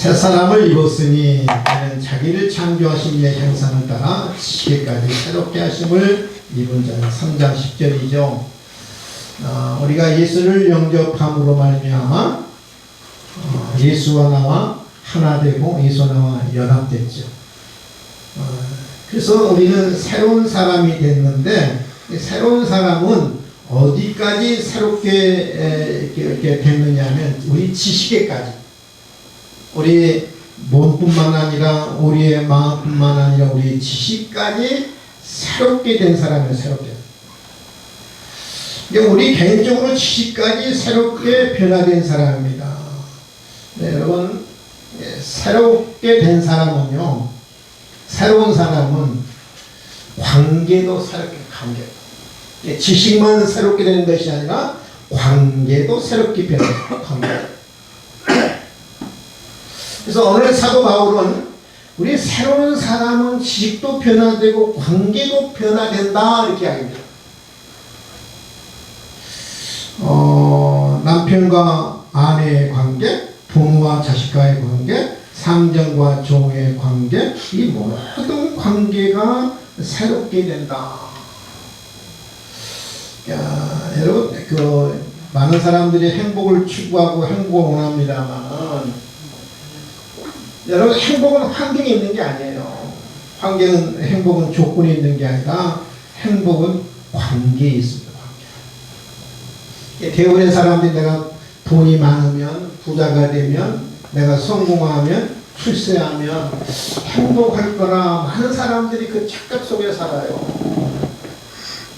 새 사람을 입었으니 이는 자기를 창조하신 이의 형상을 따라 지식에까지 새롭게 하심을 입은 자는 3장 10절이죠. 우리가 예수를 영접함으로 말미암아 예수와 나와 하나 되고 예수와 나와 연합됐죠. 그래서 우리는 새로운 사람이 됐는데, 새로운 사람은 어디까지 새롭게 이렇게 됐느냐 하면 우리 지식에까지, 우리 몸뿐만 아니라 우리의 마음뿐만 아니라 우리 지식까지 새롭게 된 사람이에요. 새롭게. 우리 개인적으로 지식까지 새롭게 변화된 사람입니다. 네, 여러분, 새롭게 된 사람은요, 새로운 사람은 관계도 새롭게, 관계. 지식만 새롭게 되는 것이 아니라 관계도 새롭게 변해요. 관계. 그래서 오늘 사도 바울은 우리 새로운 사람은 지식도 변화되고 관계도 변화된다 이렇게 이야기합니다. 남편과 아내의 관계, 부모와 자식과의 관계, 상전과 종의 관계, 이 모든 관계가 새롭게 된다. 여러분, 많은 사람들이 행복을 추구하고 행복을 원합니다만, 여러분, 행복은 환경에 있는 게 아니에요. 행복은 조건에 있는 게 아니라 행복은 관계에 있습니다. 관계. 대부분의 사람들이 내가 돈이 많으면, 부자가 되면, 내가 성공하면, 출세하면 행복할 거라 많은 사람들이 그 착각 속에 살아요.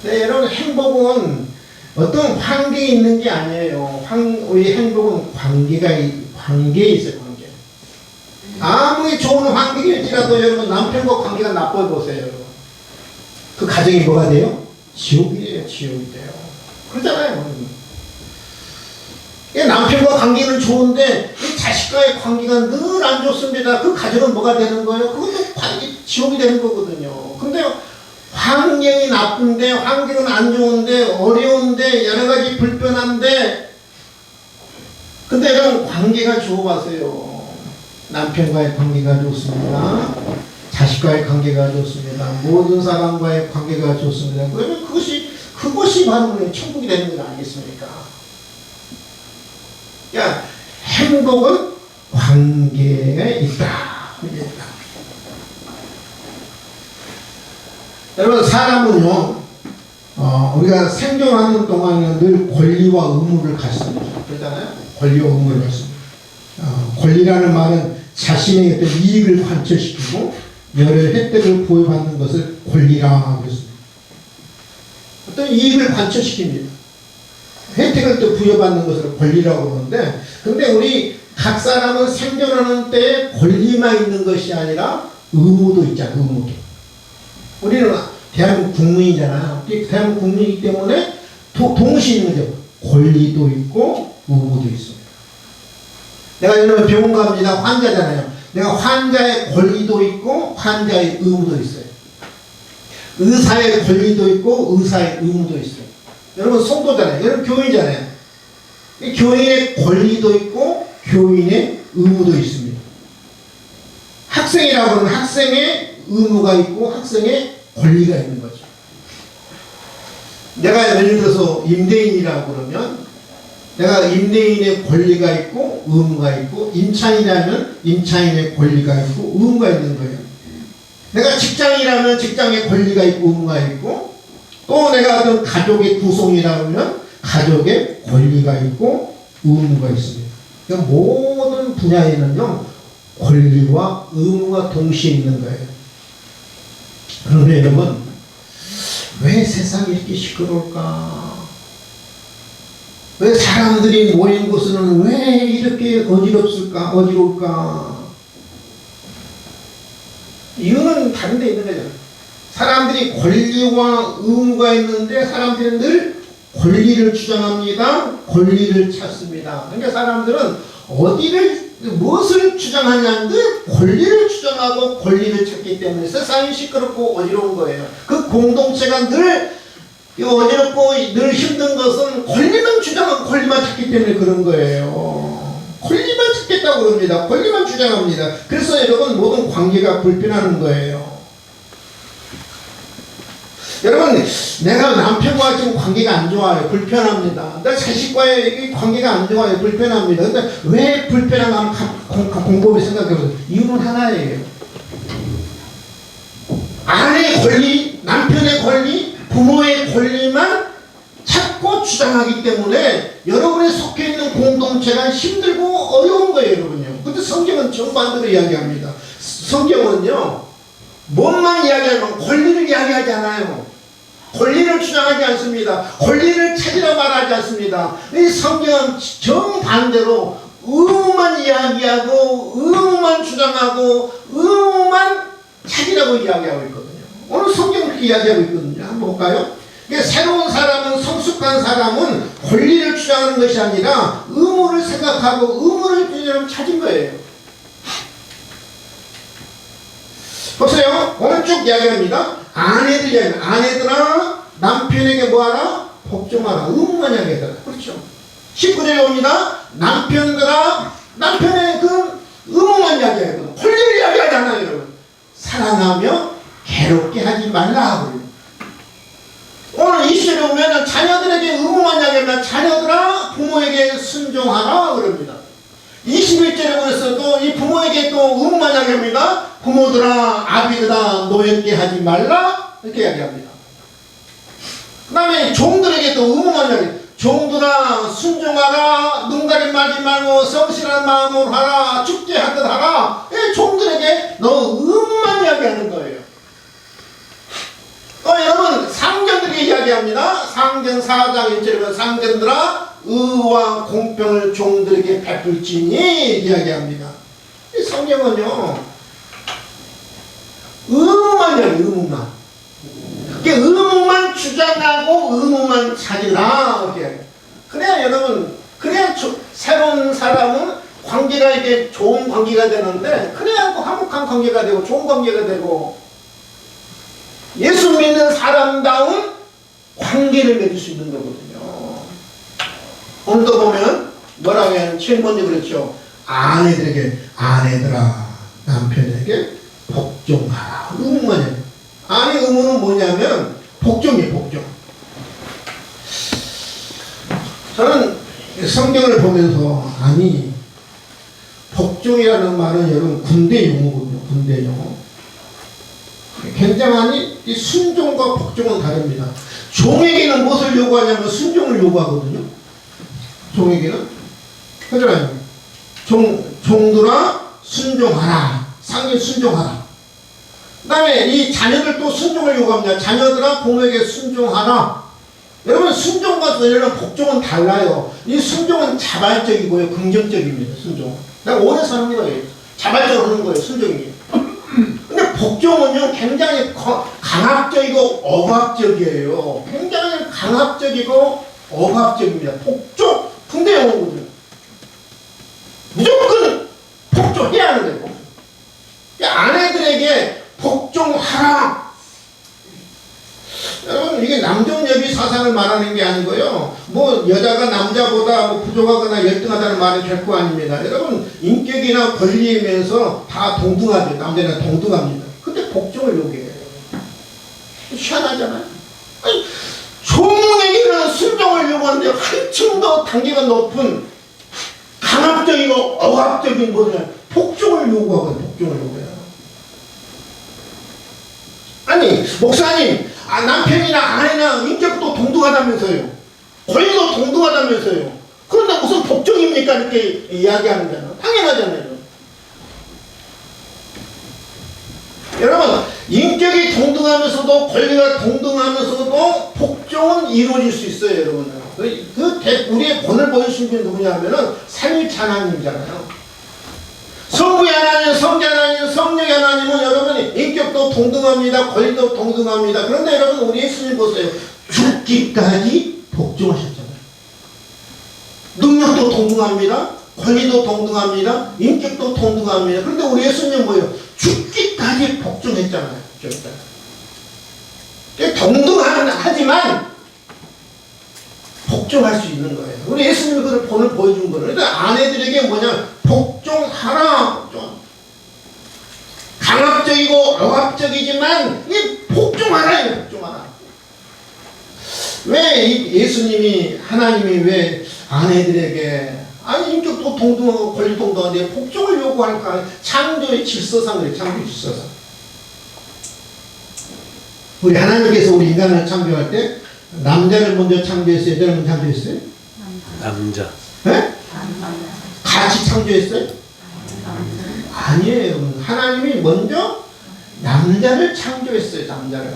네, 여러분, 행복은 어떤 환경에 있는 게 아니에요. 우리 행복은 관계에 있어요. 관계. 아무리 좋은 환경일지라도 여러분 남편과 관계가 나빠져 보세요. 여러분. 그 가정이 뭐가 돼요? 지옥이에요. 지옥이 돼요. 그러잖아요. 남편과 관계는 좋은데 자식과의 관계가 늘 안 좋습니다. 그 가정은 뭐가 되는 거예요? 그것도 지옥이 되는 거거든요. 근데 환경이 나쁜데, 환경은 안 좋은데, 어려운데, 여러 가지 불편한데, 근데 여러분 관계가 좋아하세요. 남편과의 관계가 좋습니다. 자식과의 관계가 좋습니다. 모든 사람과의 관계가 좋습니다. 그러면 그것이 바로 천국이 되는 건 아니겠습니까? 그러니까 행복은 관계에 있다. 여러분, 사람은요, 우리가 생존하는 동안에는 늘 권리와 의무를 갖습니다. 그렇잖아요? 권리와 의무를 갖습니다. 권리라는 말은 자신의 어떤 이익을 관철시키고 여러 혜택을 보호받는 것을 권리라고 했습니다. 어떤 이익을 관철시킵니다. 혜택을 또 부여받는 것을 권리라고 그러는데, 근데 우리 각 사람은 생존하는 때에 권리만 있는 것이 아니라 의무도 있잖아요. 의무도. 우리는 대한민국 국민이잖아요. 대한민국 국민이기 때문에 동시에 있는 거죠. 권리도 있고 의무도 있습니다. 내가 여러분 병원 갑니다. 환자잖아요. 내가 환자의 권리도 있고 환자의 의무도 있어요. 의사의 권리도 있고 의사의 의무도 있어요. 여러분 성도잖아요. 여러분 교인이잖아요. 교인의 권리도 있고 교인의 의무도 있습니다. 학생이라고 하면 학생의 의무가 있고 학생의 권리가 있는 거죠. 내가 예를 들어서 임대인이라고 그러면 내가 임대인의 권리가 있고 의무가 있고, 임차인이라면 임차인의 권리가 있고 의무가 있는 거예요. 내가 직장이라면 직장의 권리가 있고 의무가 있고, 또 내가 어떤 가족의 구성이라면 가족의 권리가 있고 의무가 있습니다. 그러니까 모든 분야에는요 권리와 의무가 동시에 있는 거예요. 그런데 여러분, 왜 세상이 이렇게 시끄러울까? 왜 사람들이 모인 곳은 왜 이렇게 어지러울까? 이유는 다른 데 있는 거죠. 사람들이 권리와 의무가 있는데 사람들은 늘 권리를 주장합니다. 권리를 찾습니다. 그러니까 사람들은 무엇을 주장하냐, 늘 권리를 주장하고 권리를 찾기 때문에 세상이 시끄럽고 어지러운 거예요. 그 공동체가 늘 어지럽고 늘 힘든 것은 권리만 주장하고 권리만 찾기 때문에 그런 거예요. 권리만 찾겠다. 차지라고 그럽니다. 권리만 주장합니다. 그래서 여러분 모든 관계가 불편하는 거예요. 여러분, 내가 남편과 지금 관계가 안 좋아요. 불편합니다. 내 자식과의 관계가 안 좋아요. 불편합니다. 근데 왜 불편한가 하면 곰곰이 생각해보세요. 이유는 하나예요. 아내의 권리, 남편의 권리, 부모의 권리만 찾고 주장하기 때문에 여러분이 속해 있는 공동체가 힘들고 어려운 거예요, 여러분요. 근데 성경은 정반대로 이야기합니다. 성경은요, 뭔만 이야기하면 권리를 이야기하지 않아요. 권리를 주장하지 않습니다. 권리를 찾으라 말하지 않습니다. 이 성경은 정반대로 의무만 이야기하고 의무만 주장하고 의무만 찾으라고 이야기하고 있거든요. 오늘 성경은 그렇게 이야기하고 있거든요. 한번 볼까요? 새로운 사람은, 성숙한 사람은 권리를 주장하는 것이 아니라 의무를 생각하고 의무를 찾은 거예요. 보세요. 오늘 쭉 이야기합니다. 아내들 이야기합니다. 아내들아 남편에게 뭐하라? 복종하라. 의무만 이야기하더라. 그렇죠. 19절에 옵니다. 남편들아 남편의 그 의무만 이야기하거든. 권리를 이야기하지 않아요, 여러분. 사랑하며 괴롭게 하지 말라. 오늘 20절에 보면 자녀들에게 의무만 이야기하면 자녀들아 부모에게 순종하라 그럽니다. 21절에 보면서도 이 부모에게 또 의무만 이야기합니다. 부모들아 아비들아 노엽게 하지 말라 이렇게 이야기합니다. 그 다음에 종들에게도 의무만 이야기합니다. 종들아 순종하라. 눈가림 말지 말고 성실한 마음으로 하라. 죽게 하듯 하라. 종들에게 너 의무만 이야기하는 거예요. 또 여러분 상견들에게 이야기합니다. 상견 4장 1절에 보면 상견들아 의와 공평을 종들에게 베풀지니 이야기합니다. 이 성경은요 의무만 이야기 의무만. 의무만 주장하고 의무만 찾으라 이렇게. 그래야 여러분 그래야 새로운 사람은 관계가 이게 좋은 관계가 되는데 그래야 화목한 관계가 되고 좋은 관계가 되고 예수 믿는 사람다운 관계를 맺을 수 있는 거거든요. 오늘도 보면 뭐라고 해요? 제일 먼저 그랬죠. 아내들에게 아내들아 남편에게 복종하라. 의무만 해요. 아내 의무는 뭐냐면 복종이에요. 복종. 저는 성경을 보면서 아니 복종이라는 말은 여러분 군대 용어거든요. 군대 용어. 굉장히 이 순종과 복종은 다릅니다. 종에게는 무엇을 요구하냐면 순종을 요구하거든요. 종에게는 그러잖아요. 종들아 순종하라. 상인 순종하라. 그 다음에 이 자녀들도 순종을 요구합니다. 자녀들아 부모에게 순종하라. 여러분 순종과 이런 복종은 달라요. 이 순종은 자발적이고요. 긍정적입니다. 순종은 내가 원해서 하는 거예요. 자발적으로 하는 거예요. 순종이. 근데 복종은요 굉장히 강압적이고 억압적이에요. 굉장히 강압적이고 억압적입니다. 복종 군대 용어거든요. 무조건 복종해야 하는 거예요. 아내들에게 복종하라. 여러분 이게 남종여비 사상을 말하는 게 아니고요. 뭐 여자가 남자보다 뭐 부족하거나 열등하다는 말이 결코 아닙니다. 여러분 인격이나 권리에 면서 다 동등하죠. 남자는 동등합니다. 근데 복종을 요구해요. 희한하잖아요. 아니, 종에게는 순종을 요구하는데 한층 더 단계가 높은 강압적이고 억압적인 뭐냐 복종을 요구하거든요. 복종을 요구해요. 아니 목사님 남편이나 아내나 인격도 동등하다면서요. 권리도 동등하다면서요. 그런데 무슨 복종입니까? 이렇게 이야기하는 당연하잖아요. 여러분 인격이 동등하면서도 권리가 동등하면서도 복종은 이루어질 수 있어요. 여러분 우리의 본을 보여주신 분이 누구냐 하면은 삼위일체 하나님이잖아요. 성부의 하나님, 성자 하나님, 성령의 하나님은 여러분이 인격도 동등합니다. 권리도 동등합니다. 그런데 여러분 우리 예수님 보세요. 죽기까지 복종하셨잖아요. 능력도 동등합니다. 권리도 동등합니다. 인격도 동등합니다. 그런데 우리 예수님 뭐예요? 죽기까지 복종했잖아요. 동등하지만 복종할 수 있는 거예요. 우리 예수님이 그걸 본을 보여준 거예요. 그러니까 아내들에게 뭐냐 복종하라. 강압적이고 억압적이지만 이 복종하라. 복종하라. 왜 예수님이 하나님이 왜 아내들에게 아니 인격도 동등하고 권리 동등한데 복종을 요구할까? 창조의 질서상 그래. 창조의 질서상. 우리 하나님께서 우리 인간을 창조할 때 남자를 먼저 창조했어요? 여자를 먼저 창조했어요? 남자. 네? 같이 창조했어요? 아니에요. 하나님이 먼저 남자를 창조했어요. 남자를.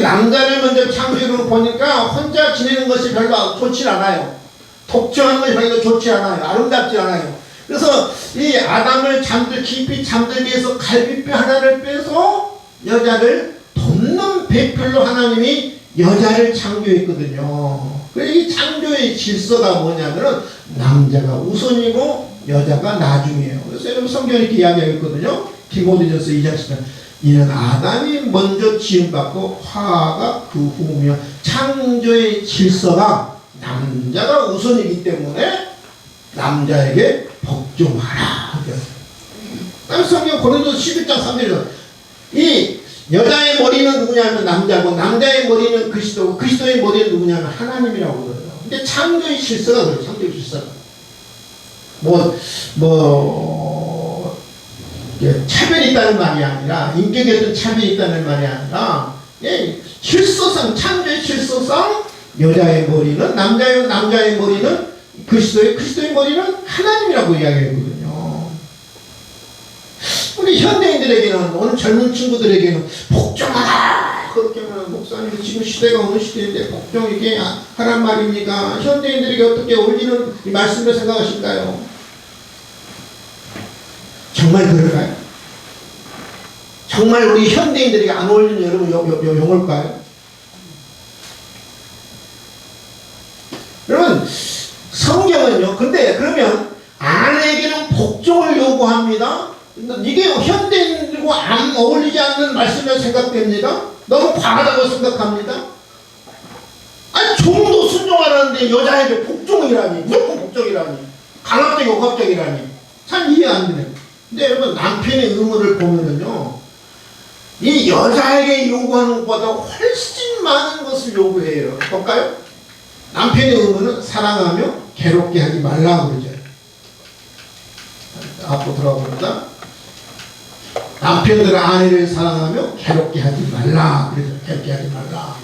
남자를 먼저 창조해 보니까 혼자 지내는 것이 별로 좋지 않아요. 독점하는 것이 별로 좋지 않아요. 아름답지 않아요. 그래서 이 아담을 깊이 잠들게 해서 갈비뼈 하나를 빼서 여자를 돕는 배필로 하나님이 여자를 창조했거든요. 그래서 이 창조의 질서가 뭐냐면 남자가 우선이고 여자가 나중이에요. 그래서 여러분 성경에 이렇게 이야기하거든요. 디모데전서 2장 10절 이는 아담이 먼저 지음받고 화가 그 후며 창조의 질서가 남자가 우선이기 때문에 남자에게 복종하라. 그다음 성경 고린도서 11장 3절에서 이 여자의 머리는 누구냐면 남자고 남자의 머리는 그리스도고 그리스도의 머리는 누구냐면 하나님이라고 그러더라고요. 근데 창조의 질서가 그래요. 창조의 질서가. 차별이 있다는 말이 아니라 인격에 어떤 차별이 있다는 말이 아니라 질서상 창조의 질서상 여자의 머리는 남자의 머리는 그리스도의 머리는 하나님이라고 이야기하거든요. 우리 현대인들에게는 오늘 젊은 친구들에게는 복종하라 그렇게 하면 목사님 지금 시대가 어느 시대인데 복종 이게 하란 말입니까? 현대인들에게 어떻게 어울리는 이 말씀을 생각하실까요? 정말 그럴까요? 정말 우리 현대인들에게 안 어울리는 여러분 용어일까요? 여러분 성경은요. 근데 그러면 아내에게는 복종을 요구합니다. 이게 현대인들과 안 어울리지 않는 말씀이라 생각됩니다. 너무 과하다고 생각합니다. 아니 종도 순종하라는데 여자에게 복종이라니 무조건 복종이라니 강압적이고 억압적이라니 참 이해 안 되네요. 근데 여러분 남편의 의무를 보면은요 이 여자에게 요구하는 것보다 훨씬 많은 것을 요구해요. 볼까요? 남편의 의무는 사랑하며 괴롭게 하지 말라고 그러죠. 앞으로 들어봅니다. 남편들은 아내를 사랑하며 괴롭게 하지 말라 그러죠. 괴롭게 하지 말라.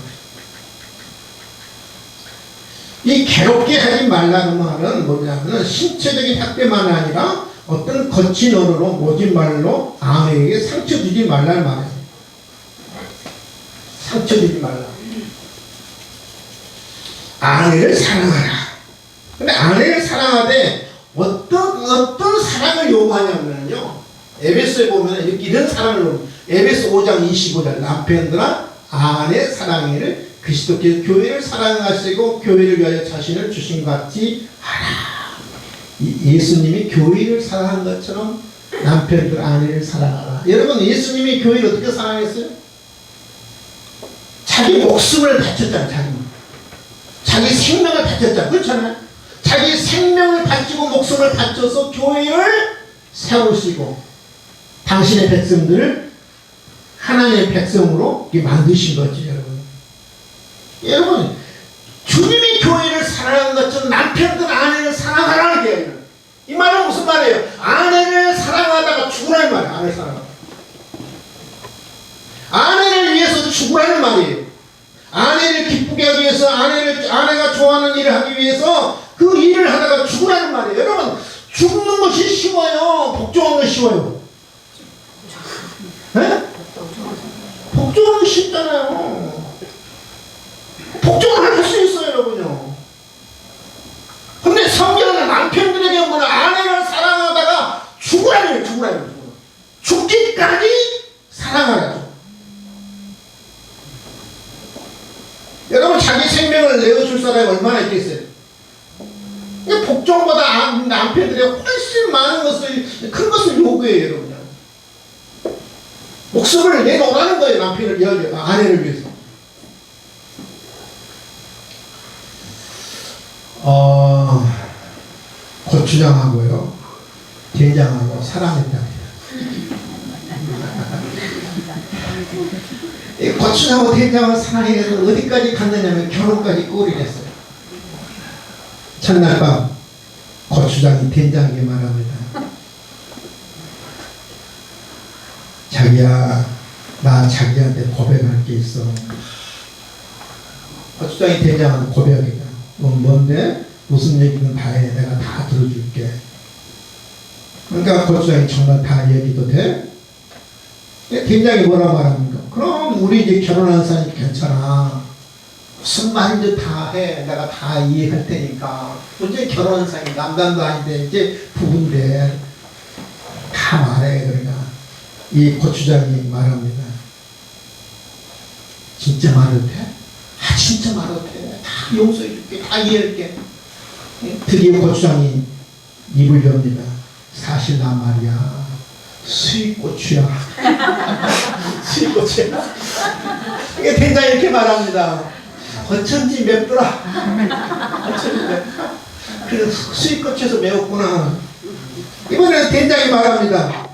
이 괴롭게 하지 말라는 말은 뭐냐면 신체적인 학대만 아니라 어떤 거친 언어로 모진 말로 아내에게 상처 주지 말라는 말이에요. 상처 주지 말라. 아내를 사랑하라. 근데 아내를 사랑하되 어떤 사랑을 요구하냐면요. 에베소에 보면 이런 사랑을 요구해요. 에베소 5장 25절 남편들아 아내 사랑을 그리스도께서 교회를 사랑하시고 교회를 위하여 자신을 주신 것 같이 하라. 예수님이 교회를 사랑한 것처럼 남편들 아내를 사랑하라. 여러분 예수님이 교회를 어떻게 사랑했어요? 자기 목숨을 바쳤잖아요. 자기 생명을 바쳤잖아요. 그렇잖아요. 자기 생명을 바치고 목숨을 바쳐서 교회를 세우시고 당신의 백성들을 하나님의 백성으로 만드신 거지. 여러분 주님이 교회를 사랑한 것처럼 남편들 아내를 사랑하라는 게 이 말은 무슨 말이에요? 아내를 사랑하다가 죽으라는 말이에요. 아내를 사랑하다. 아내를 위해서 죽으라는 말이에요. 아내를 기쁘게 하기 위해서 아내가 좋아하는 일을 하기 위해서 그 일을 하다가 죽으라는 말이에요. 여러분 죽는 것이 쉬워요? 복종하는 것이 쉬워요? 네? 복종하는 게 쉽잖아요. 복종을 할 수 있어요, 여러분요. 근데 성경은 남편들에게 뭐냐, 아내를 사랑하다가 죽으라는 거예요, 죽으라는 거예요. 죽기까지 사랑하라. 여러분, 자기 생명을 내어줄 사람이 얼마나 있겠어요? 복종보다 남편들이 훨씬 많은 것을, 큰 것을 요구해요, 여러분. 목숨을 내놓으라는 거예요, 남편을 위하여, 아내를 위해서. 고추장하고요. 된장하고 사랑했답니다. 이 고추장하고 된장을 사랑해서 어디까지 갔느냐면 결혼까지 꼬리를 했어요. 첫날 밤 고추장이 된장에게 말합니다. 자기야, 나 자기한테 고백할 게 있어. 고추장이 된장한테 고백이다. 넌 뭔데? 무슨 얘기든 다 해. 내가 다 들어줄게. 그러니까 고추장이 정말 다 얘기도 돼? 된장이 뭐라 말합니까? 그럼 우리 이제 결혼한 사람이 괜찮아. 무슨 말인지 다 해. 내가 다 이해할 테니까. 이제 결혼한 사람이 남단도 아닌데 이제 부부인데 다 말해. 그러니까 이 고추장이 말합니다. 진짜 말해도 돼? 아 진짜 말해도 돼. 다 용서해줄게. 다 이해할게. 드디어 고추장이 입을 엽니다. 사실 나 말이야 수입고추야. 수입고추야. 이게 된장이 이렇게 말합니다. 어쩐지 맵더라. 어쩐지 맵더라. 그래서 수입고추에서 매웠구나. 이번에는 된장이 말합니다.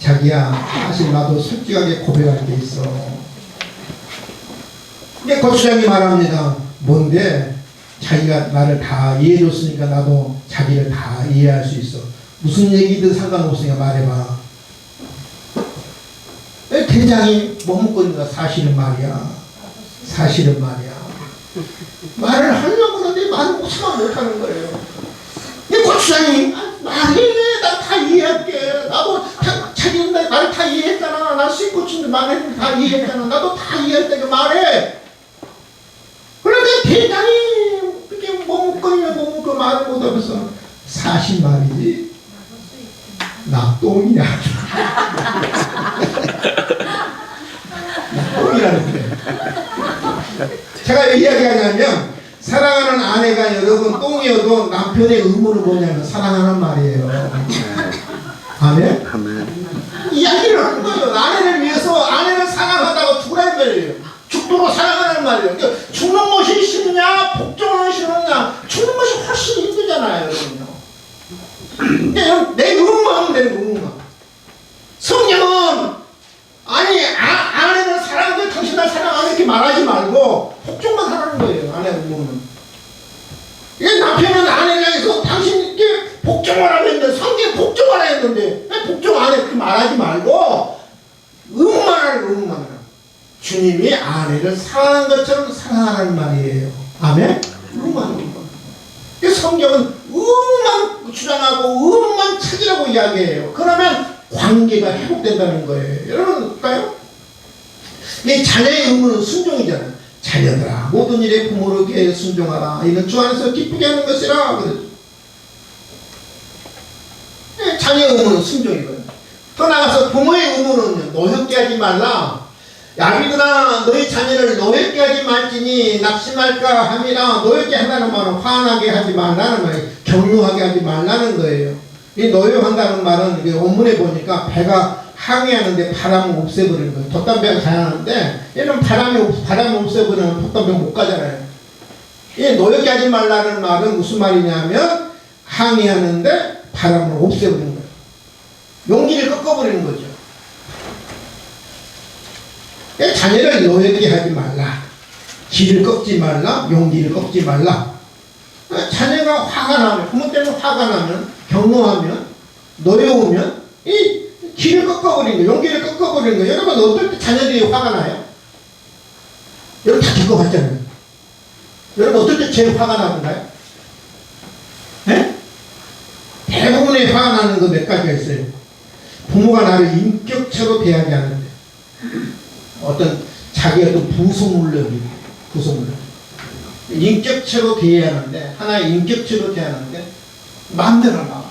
자기야, 사실 나도 솔직하게 고백할 게 있어. 이게 고추장이 말합니다. 뭔데? 자기가 나를 다 이해해줬으니까 나도 자기를 다 이해할 수 있어. 무슨 얘기든 상관없으니까 말해봐. 된장이 머뭇거리니까 사실은 말이야. 사실은 말이야. 말을 하려고 하는데 말을 못하는 거예요. 이 고추장이 말해. 나 다 이해할게. 나도 자기는 나를 다 이해했잖아. 나 수입고추인데 말했는데 다 이해했잖아. 나도 다 이해할 때가 말해. 그런데 된장이 이렇게 머뭇거리면 그 말을 못하면서 사실 말이지. 나 똥이야. 나 똥이라는데. 제가 왜 이야기하냐면 사랑하는 아내가 여러분 똥이어도 남편의 의무는 뭐냐면 사랑하는 말이에요. 아멘? 이야기를 하는 거예요. 아내를 위해서 아내를 사랑하다고 죽으라는 말이에요. 죽도록 사랑하는 말이에요. 그러니까 죽는 것이 싫으냐 복종하는 싫으냐. 죽는 것이 훨씬 힘들잖아요. 여러분요. 내 의무만 하면 되는 의무만. 성령은 아니 아내를 사랑하는데 당신 날 사랑 안 해 이렇게 말하지 말고 복종만 하라는 거예요. 아내 의무는. 이게 남편은 아내를 향해서 당신께 복종을 하고 있는데 성경에 복종을 해야 했는데 왜 복종 안 해? 그렇게 말하지 말고 의무만 하라는 의무만 하라. 주님이 아내를 사랑하는 것처럼 사랑하라는 말이에요. 아멘? 의무만 하는 거예요. 성경은 의무만 주장하고 의무만 찾으라고 이야기해요. 그러면 관계가 회복된다는 거예요. 여러분 볼까요? 이 자녀의 의무는 순종이잖아요. 자녀들아 모든 일에 부모에게 순종하라. 이는 주 안에서 기쁘게 하는 것이라. 그러죠. 자녀의 의무는 순종이거든요. 더 나아가서 부모의 의무는 노엽게 하지 말라. 야비들아 너희 자녀를 노엽게 하지 말지니 낙심할까 함이라. 노엽게 한다는 말은 화나게 하지 말라는 말이에요. 격려하게 하지 말라는 거예요. 이 노엽한다는 말은 원문에 보니까 배가 항해하는데 바람을 없애버리는 거예요. 돛담배가 가야하는데 얘는 바람이 없애버리면 돛담배 못 가잖아요. 이 노엽게 하지 말라는 말은 무슨 말이냐면 항해하는데 바람을 없애버리는 거예요. 용기를 꺾어버리는 거죠. 자녀를 노엽게 하지 말라. 길을 꺾지 말라. 용기를 꺾지 말라. 자녀가 화가 나면 부모 때문에 화가 나면 격노하면 노여우면 이 길을 꺾어버리는 거예요. 용기를 꺾어버리는 거예요. 여러분 어떨 때 자녀들이 화가 나요? 여러분 다 겪어봤잖아요. 여러분 어떨 때 제일 화가 나는가요? 네? 대부분의 화가 나는 거 몇 가지가 있어요. 부모가 나를 인격체로 대하지 않는데 어떤 자기 어떤 부속물력이 인격체로 대하는데 하나의 인격체로 대하는데 마음대로 나와.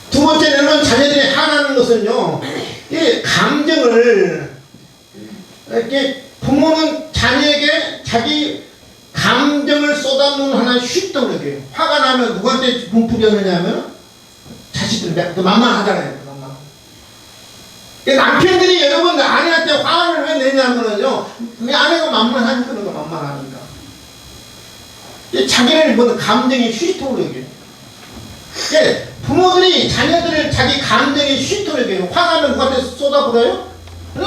두 번째는 자녀들이 화나는 것은요, 이 감정을 이렇게 부모는 자녀에게 자기 감정을 쏟아놓는 하나의 쉿덩어리예요. 화가 나면 누구한테 분풀이 하느냐면 자식들 만만하잖아요. 남편들이 여러분 아내한테 화를 왜 내냐면요, 그 아내가 만만하니까 그런 거 만만하니까. 자기를 보는 감정이 휘토르게 예, 부모들이 자녀들을 자기 감정에 쉼터를 줘요. 화나면 누구한테 쏟아부어요? 응?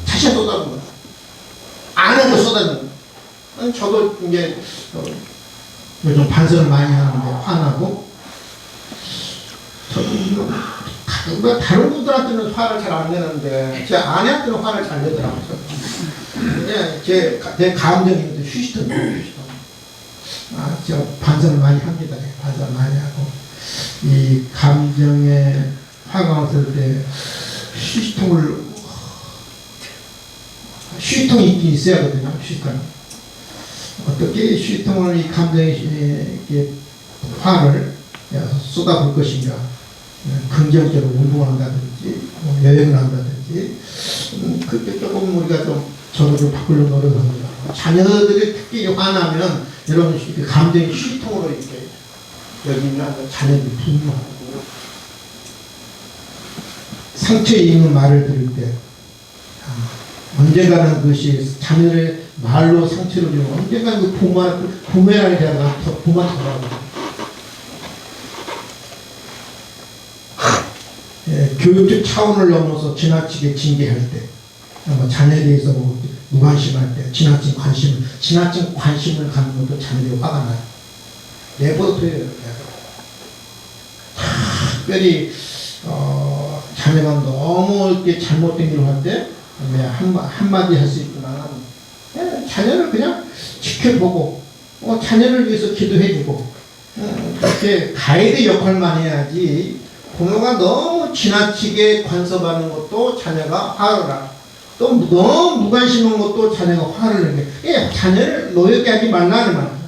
자신 쏟아부어요. 아내도 쏟아부어요. 저도 이제 요즘 반성을 많이 하는데 화나고 저도 뭐 다른 분들한테는 화를 잘 안 내는데 제 아내한테는 화를 잘 내더라고요. 그냥 제 감정이 휴식터예요. 제가 반성을 많이 합니다. 반성을 많이 하고 이 감정에 화가 왔을 때 휴식통이 있긴 있어야 하거든요. 휴식통. 어떻게 휴식통을 이 감정에 화를 쏟아볼 것인가. 긍정적으로 운동을 한다든지 여행을 한다든지 그때 조금 우리가 저도 좀 바꾸려고 노력합니다. 자녀들이 특히 화나면 여러분 감정의 휴식통으로 이렇게 여기면 자녀들이 분노하고 상처에 있는 말을 들을 때 언젠가는 그것이 자녀의 말로 상처를 주고 언젠가는 그 부메랑이 되다가 부모한테 돌아오고 교육적 차원을 넘어서 지나치게 징계할 때, 자녀에 대해서 무관심할 때, 지나친 관심을 갖는 것도 자녀들이 화가 나요. 내버려둬요. 특별히 자녀가 너무 이렇게 잘못된 일을 할 때 한마디 할 수 있구나. 자녀를 그냥 지켜보고 자녀를 위해서 기도해주고 그렇게 가이드 역할만 해야지. 부모가 너무 지나치게 간섭하는 것도 자녀가 화를 나. 또 너무 무관심한 것도 자녀가 화를 내게. 예, 자녀를 노엽게 하지 말라는 말이야.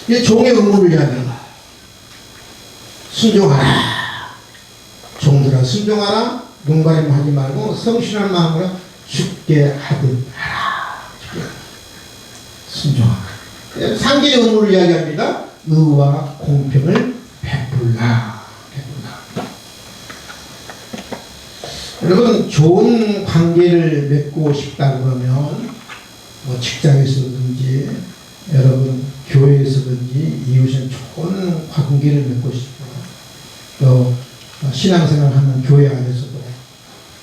이게 종의 의무를 이야기한다. 순종하라. 종들아 순종하라. 눈가림 하지 말고 성실한 마음으로 죽게 하듯 하라. 순종하라. 상계의 의무를 이야기합니다. 의와 공평을 베풀라. 여러분 좋은 관계를 맺고 싶다 그러면 직장에서든지 여러분 교회에서든지 이웃은 좋은 관계를 맺고 싶고 또 신앙생활하는 교회 안에서도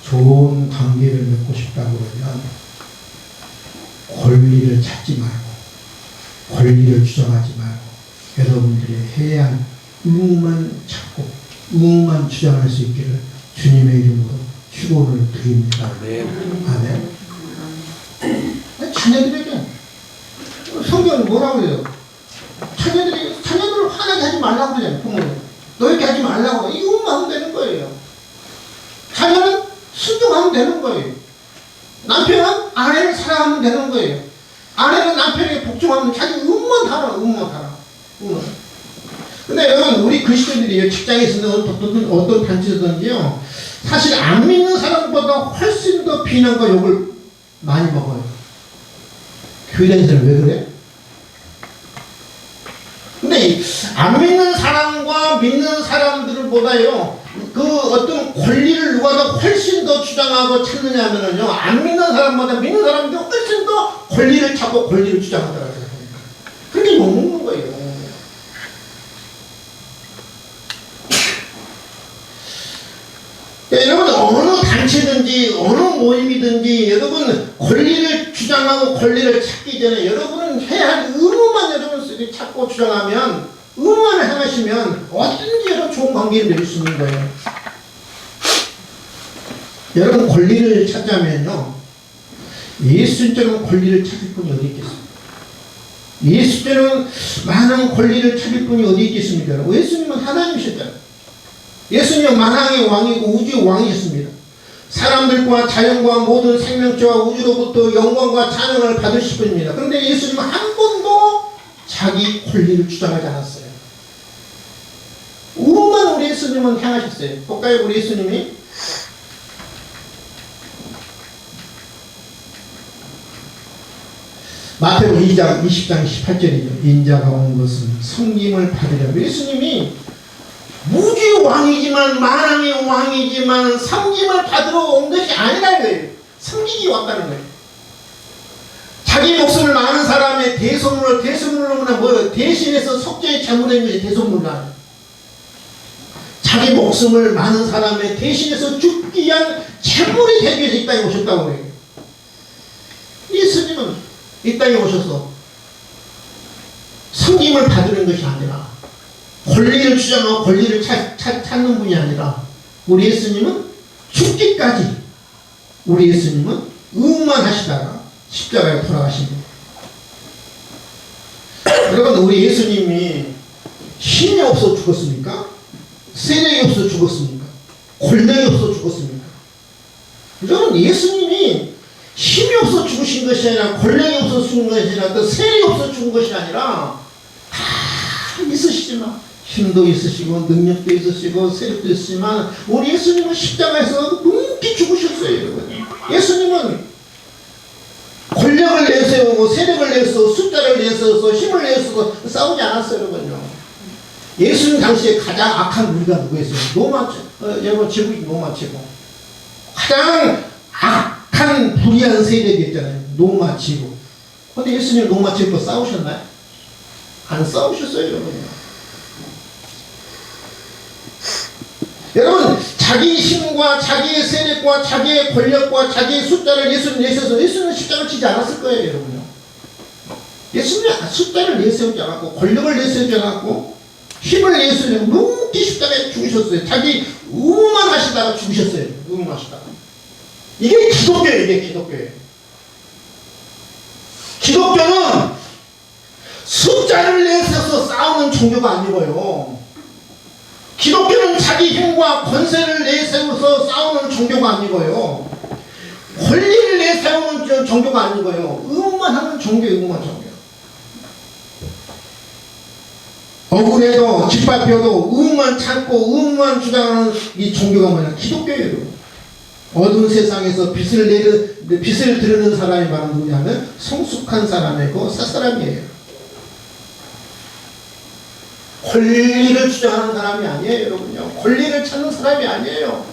좋은 관계를 맺고 싶다 그러면 권리를 찾지 말고 권리를 주장하지 말고 여러분들이 해야 할 의무만 찾고 의무만 주장할 수 있기를 주님의 이름으로 축원을 드립니다. 아멘. 자녀들에게 성경은 뭐라고 해요? 자녀들을 화나게 하지 말라고 그러잖아요. 부모님. 너 이렇게 하지 말라고 그래. 이것만 하면 되는 거예요. 자녀는 순종하면 되는 거예요. 남편은 아내를 사랑하면 되는 거예요. 아내는 남편에게 복종하면 자기 의무만 하라. 근데 여러분 우리 그리스도인들이 직장에서는 어떤 단체든지요 사실 안 믿는 사람보다 훨씬 더 비난과 욕을 많이 먹어요. 교회 다니는 왜 그래? 근데 안 믿는 사람과 믿는 사람들보다요 그 어떤 권리를 누가 더 훨씬 더 주장하고 찾느냐면요 안 믿는 사람보다 믿는 사람들이 훨씬 더 권리를 찾고 권리를 주장하더라고요. 그렇게 욕먹는 거예요. 여러분 어느 단체든지 어느 모임이든지 여러분 권리를 주장하고 권리를 찾기 전에 여러분은 해야 할 의무만 여러분 찾고 주장하면 의무만 행하시면 어떤지 여러분 좋은 관계를 맺을 수 있는 거예요. 여러분 권리를 찾자면요 예수님처럼 권리를 찾을 분이 어디 있겠습니까? 예수님처럼 많은 권리를 찾을 분이 어디 있겠습니까? 예수님은 하나님이셨잖아요. 예수님은 만왕의 왕이고 우주의 왕이셨습니다. 사람들과 자연과 모든 생명체와 우주로부터 영광과 찬양을 받으실 분입니다. 그런데 예수님은 한 번도 자기 권리를 주장하지 않았어요. 의무만 우리 예수님은 행하셨어요. 볼까요? 우리 예수님이 마태복음 2장 20장 18절이죠. 인자가 온 것은 섬김을 받으려고. 예수님이 무주의 왕이지만 만왕의 왕이지만 섬김을 받으러 온 것이 아니라는 거예요. 섬기기 왔다는 거예요. 자기 목숨을 많은 사람의 대속물로는 뭐예요? 대신해서 속죄에 제물된 것이 대속물이라. 자기 목숨을 많은 사람의 대신해서 죽기 위한 제물이 되기 위해서 이 땅에 오셨다고 해요. 예수님은 이 땅에 오셔서 섬김을 받는 것이 아니라 권리를 주장하고 권리를 찾는 분이 아니라 우리 예수님은 죽기까지 우리 예수님은 의만 하시다가 십자가에 돌아가신 겁니다. 여러분, 우리 예수님이 힘이 없어 죽었습니까? 세력이 없어 죽었습니까? 권력이 없어 죽었습니까? 여러분, 예수님이 힘이 없어 죽으신 것이 아니라 권력이 없어 죽은 것이 아니라 또 세력이 없어 죽은 것이 아니라 다 있으시지만 힘도 있으시고 능력도 있으시고 세력도 있으시지만 우리 예수님은 십자가에서 묵묵히 죽으셨어요. 여러분. 예수님은 권력을 내세우고 세력을 내세우고 숫자를 내세워서 힘을 내세워서 싸우지 않았어요. 여러분요. 예수님 당시에 가장 악한 무리가 누구였어요? 여러분 제국이 로마 제국. 가장 악한 불의한 세력이 있잖아요. 로마 제국. 근데 예수님 로마 제국과 싸우셨나요? 안 싸우셨어요. 여러분요. 여러분, 자기 힘과 자기의 세력과 자기의 권력과 자기의 숫자를 예수님 내세워서 예수님은 십자가를 치지 않았을 거예요. 여러분요. 예수님이 숫자를 내세우지 않았고 권력을 내세우지 않았고 힘을 내세우지 않고 묵묵히 십자가에 죽으셨어요. 자기 의만 하시다가 죽으셨어요. 의만 하시다가. 이게 기독교예요. 이게 기독교예요. 기독교는 숫자를 내세워서 싸우는 종교가 아니고요. 기독교는 자기 힘과 권세를 내세워서 싸우는 종교가 아니고요. 권리를 내세우는 종교가 아니고요. 의만 하는 종교예요. 의만 종교. 억울해도 짓밟혀도 의만 참고 의만 주장하는 이 종교가 뭐냐? 기독교예요. 어두운 세상에서 빛을 드러내는 사람이 바로 누구냐면 성숙한 사람이고 쌀사람이에요. 권리를 주장하는 사람이 아니에요. 여러분요. 권리를 찾는 사람이 아니에요.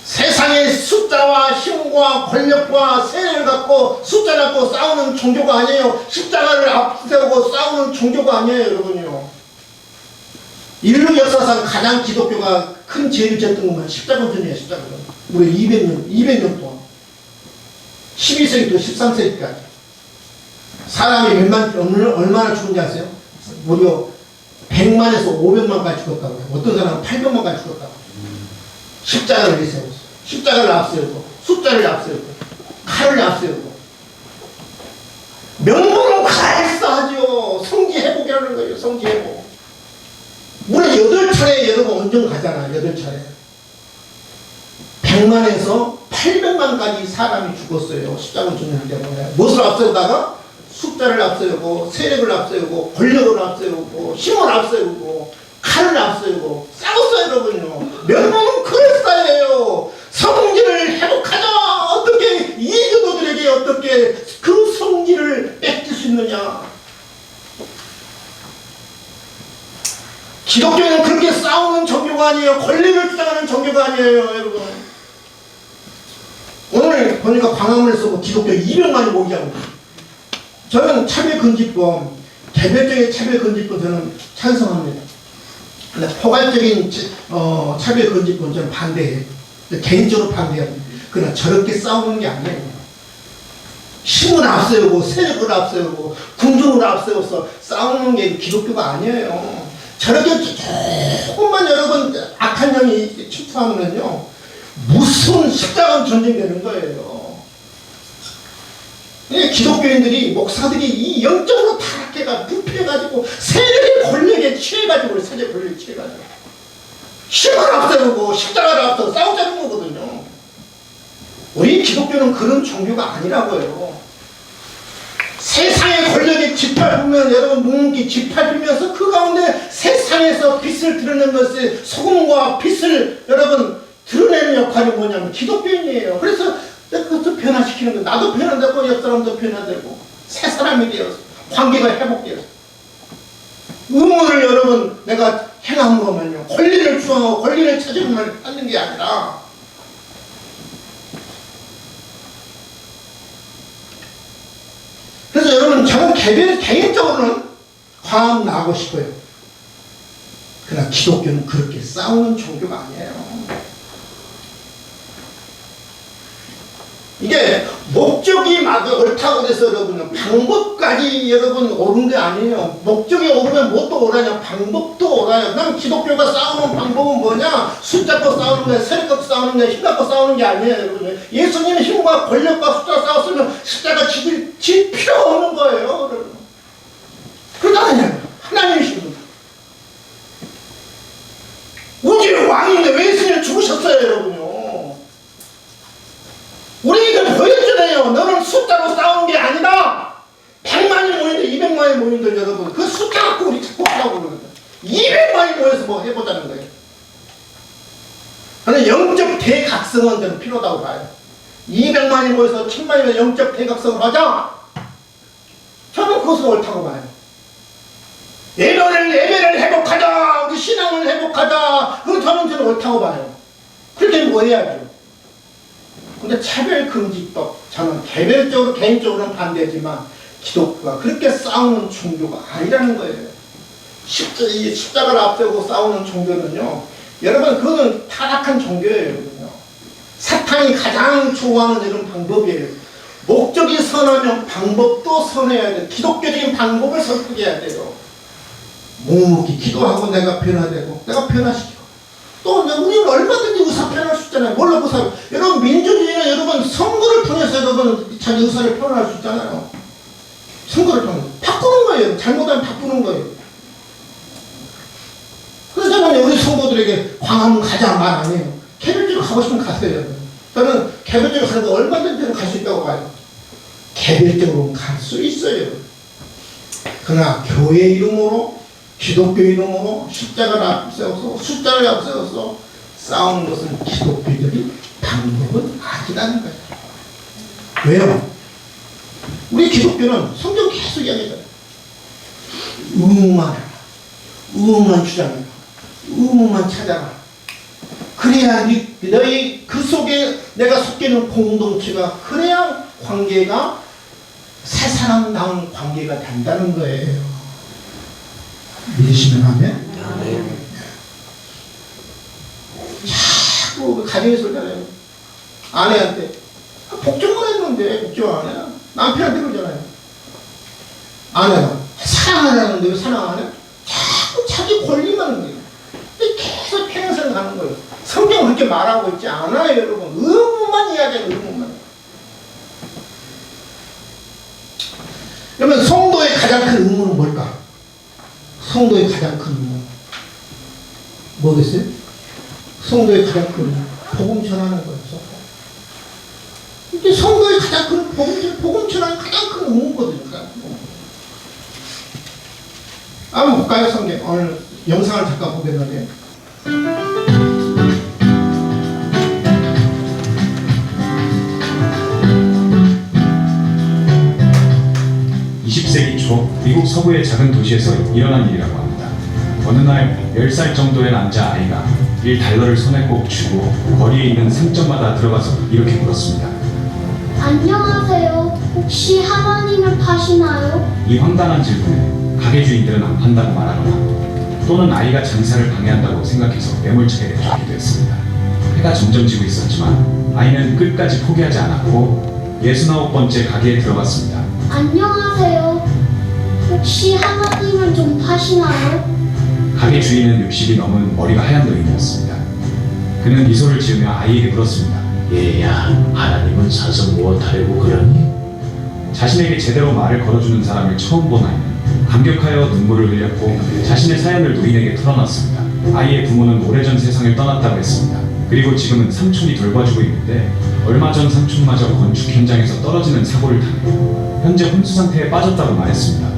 세상의 숫자와 힘과 권력과 세력을 갖고 숫자를 갖고 싸우는 종교가 아니에요. 십자가를 앞세우고 싸우는 종교가 아니에요. 여러분요. 인류 역사상 가장 기독교가 큰 죄를 졌던 것만 십자군전이에요. 십자군전. 우리 200년 동안 12세기부터 13세기까지 사람이 얼마나 죽은지 아세요? 무려 100만에서 500만까지 죽었다고 해요. 어떤 사람은 800만까지 죽었다고 해요. 십자가를 내세우고 십자가를 앞세우고 숫자를 앞세우고 칼을 앞세우고 명분은 갈사하죠. 성지회복이라는 거예요. 성지회복. 우리 8차례 여러분 원정 가잖아. 8차례 100만에서 800만까지 사람이 죽었어요. 십자가 죽는 때문에. 무엇을 앞세우다가? 숫자를 앞세우고 세력을 앞세우고 권력을 앞세우고 힘을 앞세우고 칼을 앞세우고 싸웠어요. 여러분요. 명분은 그럴싸해요. 성질을 회복하자. 어떻게 이교도들에게 어떻게 그 성질을 뺏길 수 있느냐. 기독교는 그렇게 싸우는 종교가 아니에요. 권리를 주장하는 종교가 아니에요. 여러분. 오늘 보니까 광화문에서 뭐 기독교 200만이 모이자고. 저는 차별금지법, 개별적인 차별금지법 저는 찬성합니다. 근데 포괄적인 차별금지법 저는 반대해요. 개인적으로 반대합니다. 그러나 저렇게 싸우는 게 아니에요. 힘을 앞세우고 세력을 앞세우고 궁중을 앞세워서 싸우는 게 기독교가 아니에요. 저렇게 조금만 여러분 악한 영이 침투하면요 무슨 십자가 전쟁이 되는 거예요. 기독교인들이 목사들이 이 영적으로 타락해가 부패해가지고 세력의 권력에 취해가지고 세력의 권력에 취해가지고 힘을 앞세우고 십자가를 앞세우고 싸우자는 거거든요. 우리 기독교는 그런 종교가 아니라고요. 세상의 권력에 짓밟으면 여러분 묵묵히 짓밟으면서 그 가운데 세상에서 빛을 드러내는 것이 소금과 빛을 여러분 드러내는 역할이 뭐냐면 기독교인이에요. 그래서 그것도 변화시키는 거. 나도 변화되고 옆 사람도 변화되고 새 사람이 되어서 관계가 회복되어서 의무를 여러분 내가 행한 거면요 권리를 주장하고 권리를 찾는 게 아니라 개인적으로는 화음 나고 싶어요. 그러나 기독교는 그렇게 싸우는 종교가 아니에요. 이게 목적이 옳다고 해서 여러분 방법까지 여러분 옳은 게 아니에요. 목적이 옳으면 뭣도 옳아냐? 방법도 옳아요. 그럼 기독교가 싸우는 방법은 뭐냐? 숫자 갖고 싸우는 거야, 세력 갖고 싸우는 거야, 힘 갖고 싸우는 게 아니에요. 여러분. 예수님의 힘과 권력과 숫자 싸웠으면 숫자가 질 필요 없는 거예요. 여러분. 그렇다면 하나님의 힘입니다. 우주의 왕인데 왜 예수님이 죽으셨어요, 여러분요? 우리에게 보여주네요. 너는 숫자로 싸우는 게 아니다. 100만이 모인다, 200만이 모인다, 여러분. 그 숫자 갖고 우리 자꾸 하려고 그러는데 200만이 모여서 뭐 해보자는 거예요. 저는 영적 대각성은 저는 필요하다고 봐요. 200만이 모여서 1000만이면 영적 대각성을 하자. 저는 그것은 옳다고 봐요. 예배를 회복하자. 우리 신앙을 회복하자. 그건 저는 옳다고 봐요. 그렇게 뭐 해야죠. 근데 차별금지법, 저는 개별적으로 개인적으로는 반대지만 기독교가 그렇게 싸우는 종교가 아니라는 거예요. 십자가를 앞세우고 싸우는 종교는요, 여러분 그거는 타락한 종교예요. 여러분요. 사탄이 가장 좋아하는 이런 방법이에요. 목적이 선하면 방법도 선해야 돼요. 기독교적인 방법을 설득해야 돼요. 묵묵히 기도하고 내가 변화되고 내가 변화시키고 또 우리는 얼마든지 의사 표현할 수 있잖아요. 뭘로 의사? 여러분 민주주의는 여러분 선거를 통해서 여러분 자기 의사를 표현할 수 있잖아요. 선거를 통해서 바꾸는 거예요. 잘못하면 바꾸는 거예요. 그래서 저는 우리 성도들에게 광화문 가자 말 안 해요. 개별적으로 가고 싶으면 가세요. 저는 개별적으로 가는 거 얼마든지 갈 수 있다고 봐요. 개별적으로 갈 수 있어요. 그러나 교회 이름으로 기독교 이름으로 십자가를 앞세워서 숫자를 앞세워서 싸우는 것은 기독교적인 방법은 아니라는 거예요. 왜요? 우리 기독교는 성경 계속 이야기하잖아요. 의무만 해라. 의무만 주장해라. 의무만 찾아라. 그래야 너희 그 속에 내가 속해 있는 공동체가 그래야 관계가 새 사람 나온 관계가 된다는 거예요. 믿으시면 하면? 아멘. 자꾸 가정에서 그러잖아요. 아내한테 복종을 했는데 복종 안 해요. 남편한테 그러잖아요. 아내가 사랑하라는데 왜 사랑 안 해? 자꾸 자기 권리만 하는 거예요. 계속 평생을 가는 거예요. 성경은 그렇게 말하고 있지 않아요, 여러분. 의무만 이야기해요, 의무만. 그러면 성도의 가장 큰 의무는 뭘까? 성도의 가장 큰 의무 뭐겠어요? 성도의 가장 큰 의무 복음 전하는 거예요. 이게 성도의 가장 큰 복음 전하는 가장 큰 의무거든요. 한번 볼까요? 성경 오늘 영상을 잠깐 보겠는데 20세기 초 미국 서부의 작은 도시에서 일어난 일이라고 합니다. 어느 날 10살 정도의 남자아이가 $1를 손에 꼭 쥐고 거리에 있는 상점마다 들어가서 이렇게 물었습니다. 안녕하세요. 혹시 하나님을 파시나요? 이 황당한 질문에 가게 주인들은 안 판다고 말하거나 또는 아이가 장사를 방해한다고 생각해서 매몰차게 내쫓기도 했습니다. 해가 점점 지고 있었지만 아이는 끝까지 포기하지 않았고 69번째 가게에 들어갔습니다. 안녕하세요. 혹시 하나님을 좀 파시나요? 가게 주인은 60이 넘은 머리가 하얀 노인이었습니다. 그는 미소를 지으며 아이에게 물었습니다. 얘야, 하나님은 사서 무엇하려고 그러니? 자신에게 제대로 말을 걸어주는 사람을 처음 본 아이는 감격하여 눈물을 흘렸고 자신의 사연을 노인에게 털어놨습니다. 아이의 부모는 오래전 세상을 떠났다고 했습니다. 그리고 지금은 삼촌이 돌봐주고 있는데 얼마 전 삼촌마저 건축 현장에서 떨어지는 사고를 당해 현재 혼수 상태에 빠졌다고 말했습니다.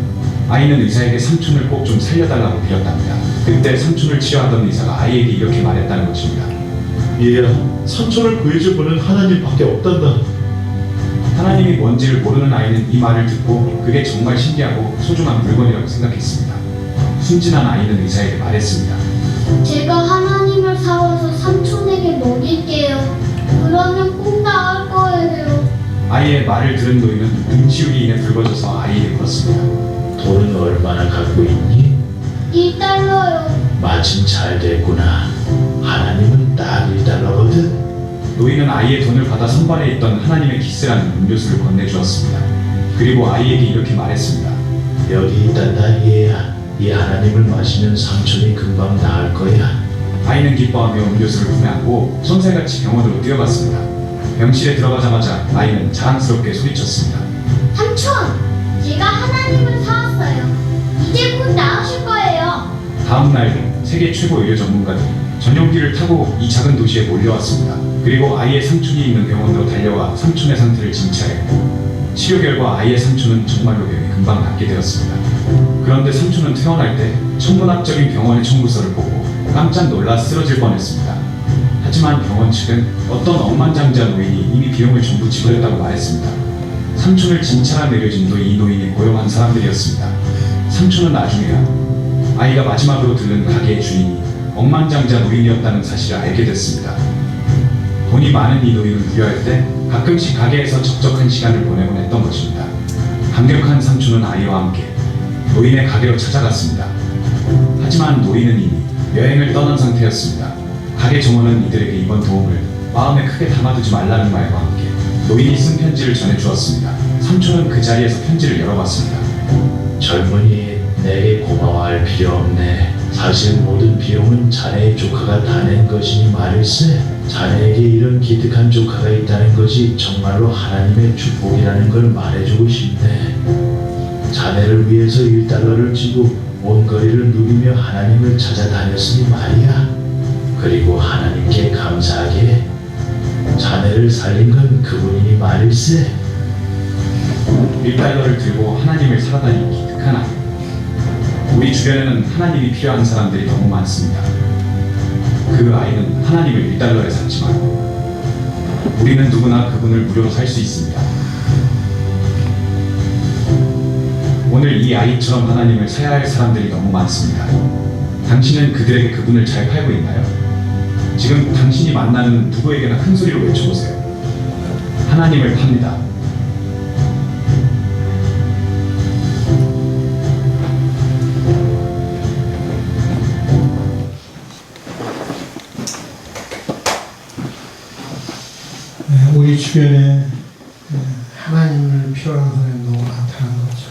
아이는 의사에게 삼촌을 꼭 좀 살려달라고 빌었답니다. 그때 삼촌을 치료하던 의사가 아이에게 이렇게 말했다는 것입니다. 얘야, 삼촌을 구해줄 분은 하나님밖에 없단다. 하나님이 뭔지를 모르는 아이는 이 말을 듣고 그게 정말 신기하고 소중한 물건이라고 생각했습니다. 순진한 아이는 의사에게 말했습니다. 제가 하나님을 사와서 삼촌에게 먹일게요. 그러면 꼭 나을 거예요. 아이의 말을 들은 노인은 눈치우기 인해 붉어져서 아이에게 물었습니다. 돈은 얼마나 갖고 있니? 1달러요. 마침 잘 됐구나. 하나님은 딱 1달러거든. 노인은 아이의 돈을 받아 선반에 있던 하나님의 키스라는 음료수를 건네주었습니다. 그리고 아이에게 이렇게 말했습니다. 여기 있단다 얘야. 이 하나님을 마시면 삼촌이 금방 나을 거야. 아이는 기뻐하며 음료수를 품에 안고 손살같이 병원으로 뛰어갔습니다. 병실에 들어가자마자 아이는 자랑스럽게 소리쳤습니다. 삼촌, 제가 하나님을 사왔어요. 이제 곧 나으실 거예요. 다음 날 세계 최고 의료 전문가들이 전용기를 타고 이 작은 도시에 몰려왔습니다. 그리고 아이의 삼촌이 있는 병원으로 달려와 삼촌의 상태를 진찰했고 치료 결과 아이의 삼촌은 정말로 병이 금방 낫게 되었습니다. 그런데 삼촌은 퇴원할 때 천문학적인 병원의 청구서를 보고 깜짝 놀라 쓰러질 뻔했습니다. 하지만 병원 측은 어떤 억만장자 노인이 이미 비용을 전부 지불했다고 말했습니다. 삼촌을 진찰한 의료진도 이 노인이 고용한 사람들이었습니다. 삼촌은 나중에야 아이가 마지막으로 들른 가게의 주인이 억만장자 노인이었다는 사실을 알게 됐습니다. 돈이 많은 이 노인은 무료할 때 가끔씩 가게에서 적적한 시간을 보내곤 했던 것입니다. 감격한 삼촌은 아이와 함께 노인의 가게로 찾아갔습니다. 하지만 노인은 이미 여행을 떠난 상태였습니다. 가게 종업원은 이들에게 이번 도움을 마음에 크게 담아두지 말라는 말과 함께 노인이 쓴 편지를 전해주었습니다. 삼촌은 그 자리에서 편지를 열어봤습니다. 젊은이, 내게 고마워할 필요 없네. 사실 모든 비용은 자네의 조카가 다 낸 것이니 말일세. 자네에게 이런 기특한 조카가 있다는 것이 정말로 하나님의 축복이라는 걸 말해주고 싶네. 자네를 위해서 1달러를 주고 온 거리를 누비며 하나님을 찾아다녔으니 말이야. 그리고 하나님께 감사하게 자네를 살린 건 그분이니 말일세. 1달러를 들고 하나님을 살아다니는 기특한 아이. 우리 주변에는 하나님이 필요한 사람들이 너무 많습니다. 그 아이는 하나님을 1달러에 샀지만 우리는 누구나 그분을 무료로 살 수 있습니다. 오늘 이 아이처럼 하나님을 사야 할 사람들이 너무 많습니다. 당신은 그들에게 그분을 잘 팔고 있나요? 지금 당신이 만나는 누구에게나 큰 소리로 외쳐보세요. 하나님을 팝니다. 우리 주변에 하나님을 필요로 하는 사람이 너무 많다는 거죠.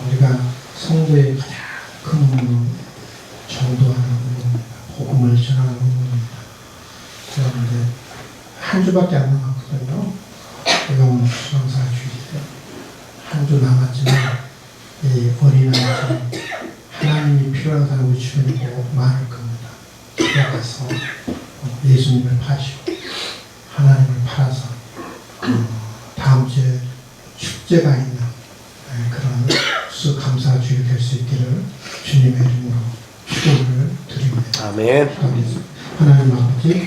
우리가 성도의 가장 큰 의무는 전도하는 의무입니다. 복음을 전하는 의무입니다. 그런데 한 주밖에 안 남았거든요. 우리가 오늘 수강사 주일인데 한 주 남았지만 이 어린아이처럼 하나님이 필요한 사람 우리 주변에 꼭 많을 겁니다. 들어가서 예수님을 파시고 하나님을 팔아서 다음 주에 축제가 있는 그런 수감사 주일 될 수 있기를 주님의 이름으로 축원을 드립니다. 아멘. 하나님 아버지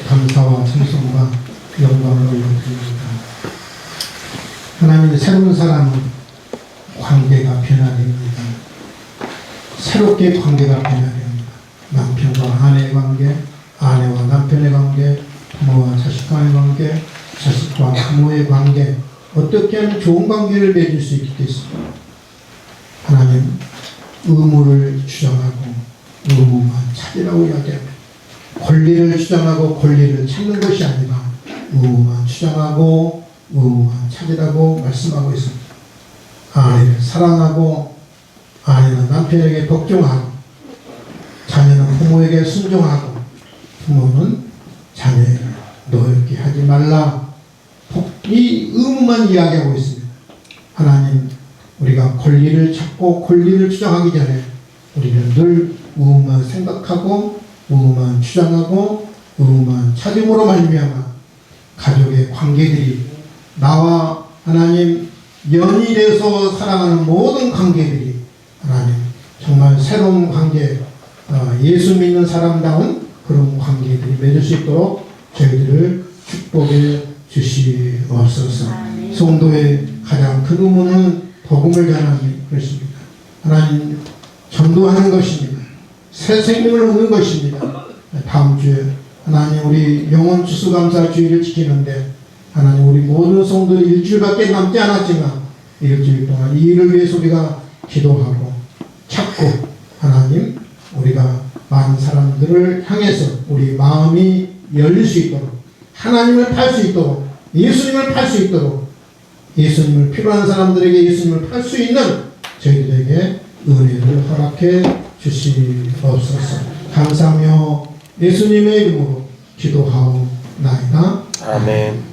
감사와 찬송과 영광을 올려드립니다. 하나님의 새로운 사람은 관계가 변화됩니다. 새롭게 관계가 변화됩니다. 남편과 아내의 관계, 아내와 남편의 관계, 부모와 자식과의 관계, 자식과 부모의 관계, 어떻게 하면 좋은 관계를 맺을 수 있겠습니까? 하나님, 의무를 주장하고 의무만 찾으라고 이야기합니다. 권리를 주장하고 권리를 찾는 것이 아니라 의무만 주장하고 의무만 찾으라고 말씀하고 있습니다. 아내를 사랑하고 아내는 남편에게 복종하고 자녀는 부모에게 순종하고 부모는 자녀에게 노엽게 하지 말라. 이 의무만 이야기하고 있습니다. 하나님, 우리가 권리를 찾고 권리를 주장하기 전에 우리는 늘 의무만 생각하고 의무만 주장하고 의무만 찾음으로 말미암아 가족의 관계들이 나와 하나님 연일해서 사랑하는 모든 관계들이 하나님 정말 새로운 관계, 예수 믿는 사람다운 그런 관계들이 맺을 수 있도록 저희들을 축복해 주시옵소서. 성도의 가장 큰 의무는 복음을 전하는 것입니다. 하나님 전도하는 것입니다. 새 생명을 얻는 것입니다. 다음 주에 하나님 우리 영혼 추수감사 주일을 지키는데 하나님 우리 모든 성도들이 일주일밖에 남지 않았지만 일주일 동안 이 일을 위해서 우리가 기도하고 찾고 하나님 우리가 많은 사람들을 향해서 우리 마음이 열릴 수 있도록 하나님을 팔 수 있도록 예수님을 팔 수 있도록 예수님을 필요한 사람들에게 예수님을 팔 수 있는 저희들에게 은혜를 허락해 주시옵소서. 감사하며 예수님의 이름으로 기도하옵나이다. 아멘.